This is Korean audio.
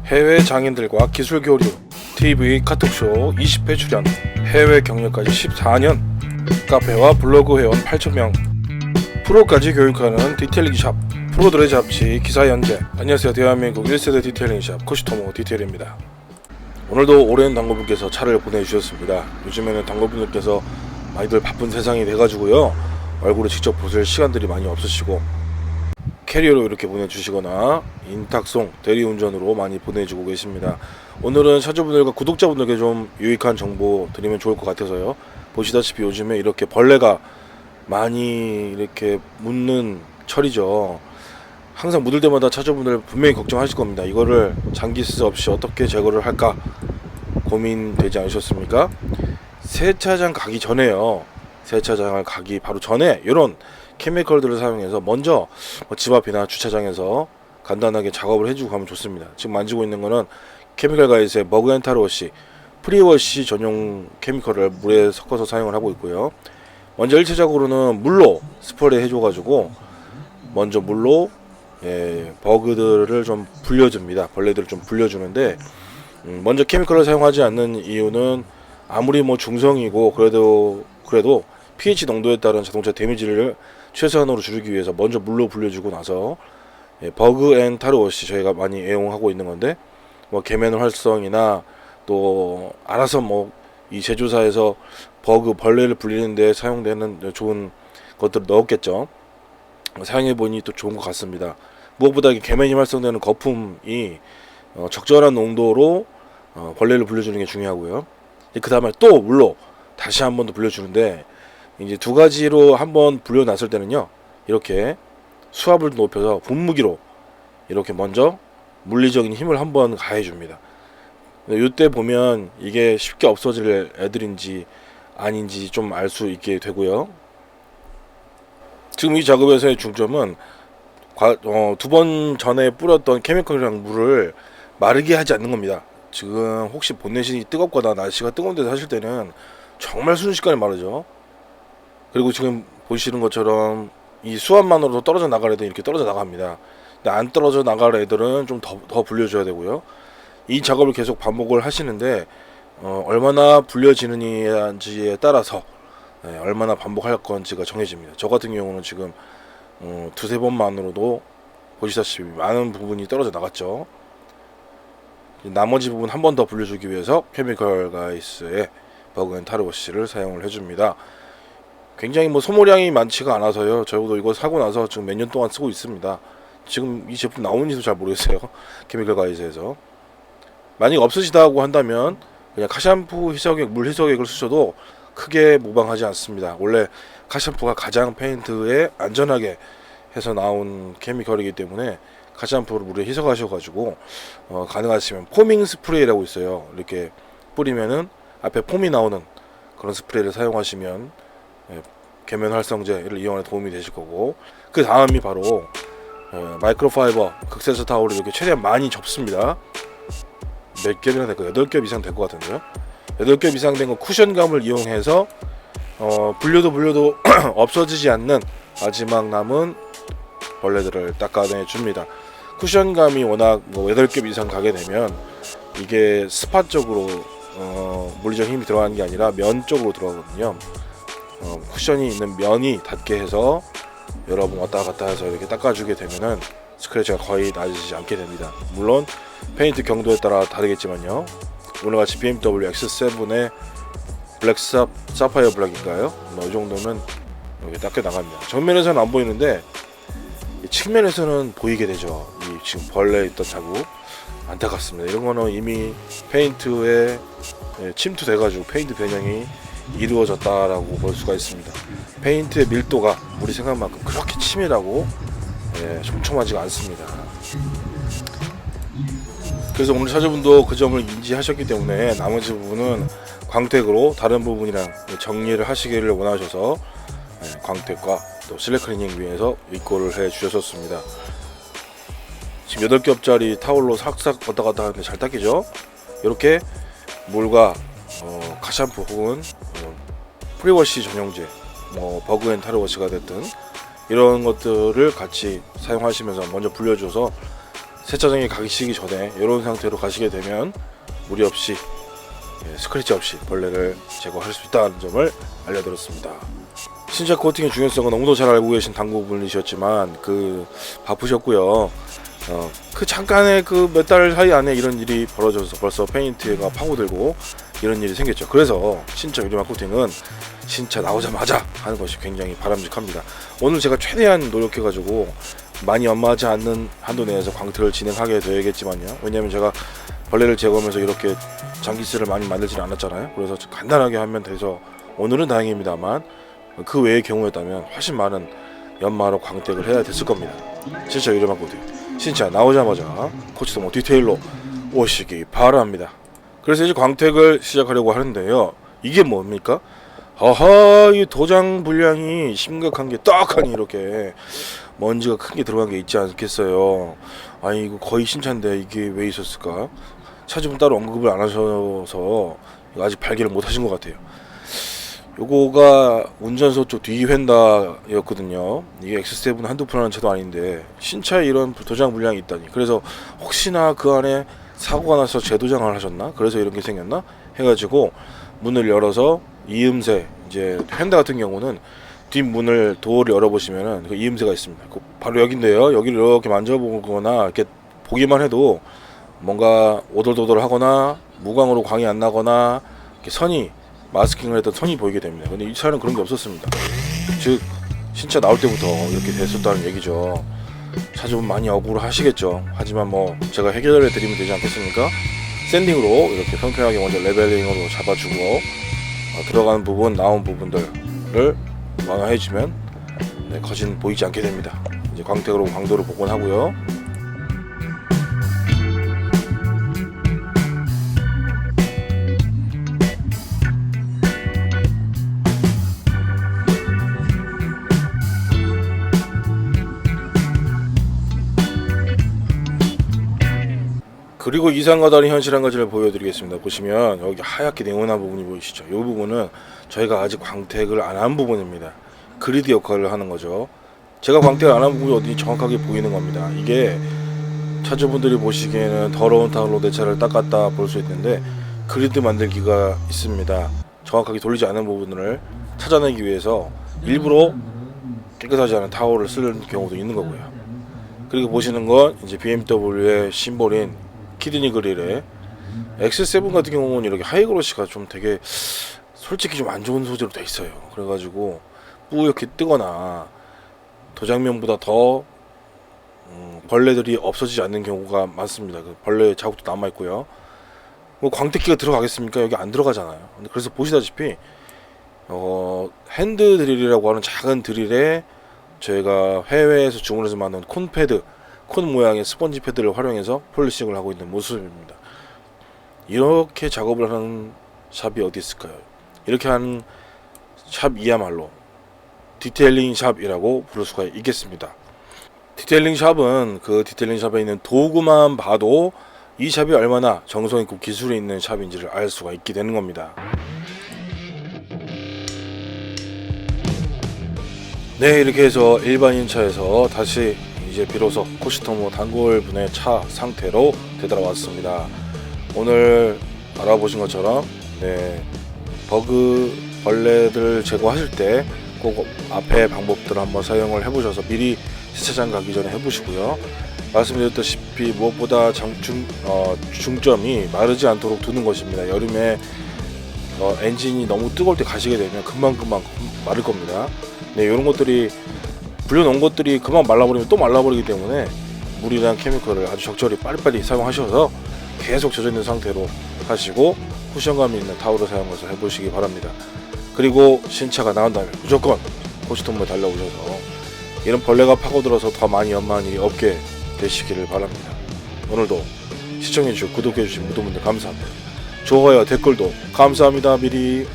해외 장인들과 기술 교류, TV 카톡쇼 20회 출연, 해외 경력까지 14년, 카페와 블로그 회원 8,000명, 프로까지 교육하는 디테일링 샵, 프로들의 잡지 기사 연재. 안녕하세요. 대한민국 1세대 디테일링 샵 코시토모 디테일입니다. 오늘도 오랜 단골분께서 차를 보내주셨습니다. 요즘에는 단골분들께서 많이들 바쁜 세상이 돼가지고요, 얼굴을 직접 보실 시간들이 많이 없으시고 캐리어로 이렇게 보내주시거나 인탁송, 대리운전으로 많이 보내주고 계십니다. 오늘은 차주분들과 구독자분들께 좀 유익한 정보 드리면 좋을 것 같아서요. 보시다시피 요즘에 이렇게 벌레가 많이 이렇게 묻는 철이죠. 항상 묻을 때마다 차주분들 분명히 걱정하실 겁니다. 이거를 장기스 없이 어떻게 제거를 할까 고민되지 않으셨습니까? 세차장 가기 전에요. 세차장을 가기 바로 전에 이런 케미컬들을 사용해서 먼저 집 앞이나 주차장에서 간단하게 작업을 해주고 가면 좋습니다. 지금 만지고 있는 거는 케미컬 가이스의 머그앤타르워시 프리워시 전용 케미컬을 물에 섞어서 사용을 하고 있고요. 먼저 1차적으로는 물로 스프레이 해줘가지고 먼저 물로 버그들을 좀 불려줍니다. 벌레들을 좀 불려주는데, 먼저 케미컬을 사용하지 않는 이유는 아무리 중성이고 그래도 pH 농도에 따른 자동차 데미지를 최소한으로 줄이기 위해서 먼저 물로 불려주고 나서 버그 앤 타르워시 저희가 많이 애용하고 있는 건데, 계면 활성이나 또 알아서 이 제조사에서 버그 벌레를 불리는데 사용되는 좋은 것들을 넣었겠죠. 사용해보니 또 좋은 것 같습니다. 무엇보다 계면이 활성되는 거품이 적절한 농도로 벌레를 불려주는 게 중요하고요. 그 다음에 또 물로 다시 한 번 더 불려주는데, 이제 두 가지로 한번 불려놨을 때는요, 이렇게 수압을 높여서 분무기로 이렇게 먼저 물리적인 힘을 한번 가해줍니다. 이때 보면 이게 쉽게 없어질 애들인지 아닌지 좀 알 수 있게 되고요. 지금 이 작업에서의 중점은 두 번 전에 뿌렸던 케미컬이랑 물을 마르게 하지 않는 겁니다. 지금 혹시 본넷이 뜨겁거나 날씨가 뜨거운 데서 하실 때는 정말 순식간에 마르죠. 그리고 지금 보시는 것처럼 이 수압만으로도 떨어져 나갈 애들은 이렇게 떨어져 나갑니다. 근데 안 떨어져 나갈 애들은 좀 더 불려줘야 되고요. 이 작업을 계속 반복을 하시는데 얼마나 불려지느냐에 따라서 얼마나 반복할 건지가 정해집니다. 저 같은 경우는 지금 두세 번만으로도 보시다시피 많은 부분이 떨어져 나갔죠. 나머지 부분 한 번 더 불려주기 위해서 케미컬 가이스의 버그앤타르워시를 사용을 해줍니다. 굉장히 소모량이 많지가 않아서요, 저도 이거 사고 나서 지금 몇 년 동안 쓰고 있습니다. 지금 이 제품 나오는지도 잘 모르겠어요. 케미컬 가이즈에서. 만약 없으시다고 한다면 그냥 카샴푸 희석액, 물 희석액을 쓰셔도 크게 무방하지 않습니다. 원래 카샴푸가 가장 페인트에 안전하게 해서 나온 케미컬이기 때문에 카샴푸를 물에 희석하셔가지고 가능하시면 포밍 스프레이라고 있어요. 이렇게 뿌리면은 앞에 폼이 나오는 그런 스프레이를 사용하시면 계면 활성제를 이용하는 데 도움이 되실 거고, 그 다음이 바로 마이크로파이버 극세사 타올을 이렇게 최대한 많이 접습니다. 몇 겹이나 될까요? 8겹 이상 될 것 같은데요. 8겹 이상 된 거 쿠션감을 이용해서 불려도 없어지지 않는 마지막 남은 벌레들을 닦아내 줍니다. 쿠션감이 워낙 8겹 이상 가게 되면 이게 스팟 쪽으로 물리적 힘이 들어가는 게 아니라 면 쪽으로 들어가거든요. 쿠션이 있는 면이 닿게 해서 여러 번 왔다 갔다 해서 이렇게 닦아주게 되면은 스크래치가 거의 나지지 않게 됩니다. 물론 페인트 경도에 따라 다르겠지만요. 오늘같이 BMW X7의 블랙 사파이어 블랙인가요? 이 정도면 이렇게 닦여 나갑니다. 정면에서는 안 보이는데 측면에서는 보이게 되죠. 이 지금 벌레 있던 자국 안타깝습니다. 이런 거는 이미 페인트에 침투돼가지고 페인트 변형이 이루어졌다라고 볼 수가 있습니다. 페인트의 밀도가 우리 생각만큼 그렇게 치밀하고 촘촘하지가 않습니다. 그래서 오늘 차주분도 그 점을 인지하셨기 때문에 나머지 부분은 광택으로 다른 부분이랑 정리를 하시기를 원하셔서 광택과 또 실내 클리닝 위해서 입고를 해 주셨습니다. 지금 8겹짜리 타올로 싹싹 왔다 갔다 하는데 잘 닦이죠? 이렇게 물과 카샴푸 혹은 프리워시 전용제, 버그앤타르워시가 됐든 이런 것들을 같이 사용하시면서 먼저 불려줘서 세차장에 가시기 전에 이런 상태로 가시게 되면 무리 없이 스크래치 없이 벌레를 제거할 수 있다는 점을 알려드렸습니다. 신차 코팅의 중요성은 너무도 잘 알고 계신 당구분이셨지만 바쁘셨고요. 그 잠깐의 그 몇 달 사이 안에 이런 일이 벌어져서 벌써 페인트가 파고들고 이런 일이 생겼죠. 그래서 신차 유리막 코팅은 신차 나오자마자 하는 것이 굉장히 바람직합니다. 오늘 제가 최대한 노력해가지고 많이 연마하지 않는 한도 내에서 광택을 진행하게 되겠지만요. 왜냐하면 제가 벌레를 제거하면서 이렇게 장기스를 많이 만들지는 않았잖아요. 그래서 간단하게 하면 돼서 오늘은 다행입니다만 그 외의 경우였다면 훨씬 많은 연마로 광택을 해야 됐을 겁니다. 신차 유리막 코팅 신차 나오자마자 코치도모 디테일로 오시기 바랍니다. 그래서 이제 광택을 시작하려고 하는데요. 이게 뭡니까? 이 도장 분량이 심각한 게 떡하니 이렇게 먼지가 큰 게 들어간 게 있지 않겠어요. 아니 이거 거의 신차인데 이게 왜 있었을까? 차주분 따로 언급을 안 하셔서 아직 발견을 못 하신 것 같아요. 요거가 운전석 쪽 뒤 휀다였거든요. 이게 X7 한두 푼 하는 차도 아닌데 신차에 이런 도장 물량이 있다니. 그래서 혹시나 그 안에 사고가 나서 재도장을 하셨나? 그래서 이런 게 생겼나? 해가지고 문을 열어서 이음새, 이제 휀다 같은 경우는 뒷문을 도어를 열어보시면은 그 이음새가 있습니다. 바로 여기인데요. 여기를 이렇게 만져보거나 이렇게 보기만 해도 뭔가 오돌도돌하거나 무광으로 광이 안 나거나 이렇게 선이 마스킹을 했던 선이 보이게 됩니다. 근데 이 차는 그런 게 없었습니다. 즉 신차 나올 때부터 이렇게 됐었다는 얘기죠. 차주분 많이 억울해 하시겠죠. 하지만 뭐 제가 해결해 드리면 되지 않겠습니까? 샌딩으로 이렇게 평평하게 먼저 레벨링으로 잡아주고 들어가는 부분, 나온 부분들을 완화해주면 거진 보이지 않게 됩니다. 이제 광택으로 광도를 복원하고요. 그리고 이상과 다른 현실 한 가지를 보여드리겠습니다. 보시면 여기 하얗게 네모난 부분이 보이시죠? 이 부분은 저희가 아직 광택을 안 한 부분입니다. 그리드 역할을 하는 거죠. 제가 광택을 안 한 부분이 어디 정확하게 보이는 겁니다. 이게 차주분들이 보시기에는 더러운 타월로 내 차를 닦았다 볼 수 있는데 그리드 만들기가 있습니다. 정확하게 돌리지 않은 부분을 찾아내기 위해서 일부러 깨끗하지 않은 타월을 쓰는 경우도 있는 거고요. 그리고 보시는 건 이제 BMW의 심볼인 키드니 그릴에 X7 같은 경우는 이렇게 하이그로시가 좀 되게 솔직히 좀 안 좋은 소재로 돼 있어요. 그래가지고 뿌옇게 뜨거나 도장면보다 더 벌레들이 없어지지 않는 경우가 많습니다. 그 벌레 자국도 남아 있고요. 뭐 광택기가 들어가겠습니까? 여기 안 들어가잖아요. 근데 그래서 보시다시피 핸드 드릴이라고 하는 작은 드릴에 저희가 해외에서 주문해서 만든 콘 모양의 스펀지 패드를 활용해서 폴리싱을 하고 있는 모습입니다. 이렇게 작업을 하는 샵이 어디 있을까요? 이렇게 하는 샵이야말로 디테일링 샵이라고 부를 수가 있겠습니다. 디테일링 샵은 그 디테일링 샵에 있는 도구만 봐도 이 샵이 얼마나 정성 있고 기술이 있는 샵인지를 알 수가 있게 되는 겁니다. 네, 이렇게 해서 일반인 차에서 다시 이제 비로소 코시토모 단골 분의 차 상태로 되돌아왔습니다. 오늘 알아보신 것처럼 버그 벌레들 제거하실 때 꼭 앞에 방법들을 한번 사용을 해보셔서 미리 세차장 가기 전에 해보시고요. 말씀드렸다시피 무엇보다 중점이 마르지 않도록 두는 것입니다. 여름에 엔진이 너무 뜨거울 때 가시게 되면 금방 마를 겁니다. 네, 이런 것들이 불려놓은 것들이 금방 말라버리면 또 말라버리기 때문에 물이랑 케미컬을 아주 적절히 빨리빨리 사용하셔서 계속 젖어있는 상태로 하시고 쿠션감이 있는 타월을 사용해서 해보시기 바랍니다. 그리고 신차가 나온다면 무조건 코시토모에 달려오셔서 이런 벌레가 파고들어서 더 많이 연마한 일이 없게 되시기를 바랍니다. 오늘도 시청해주시고 구독해주신 모든 분들 감사합니다. 좋아요 댓글도 감사합니다. 미리.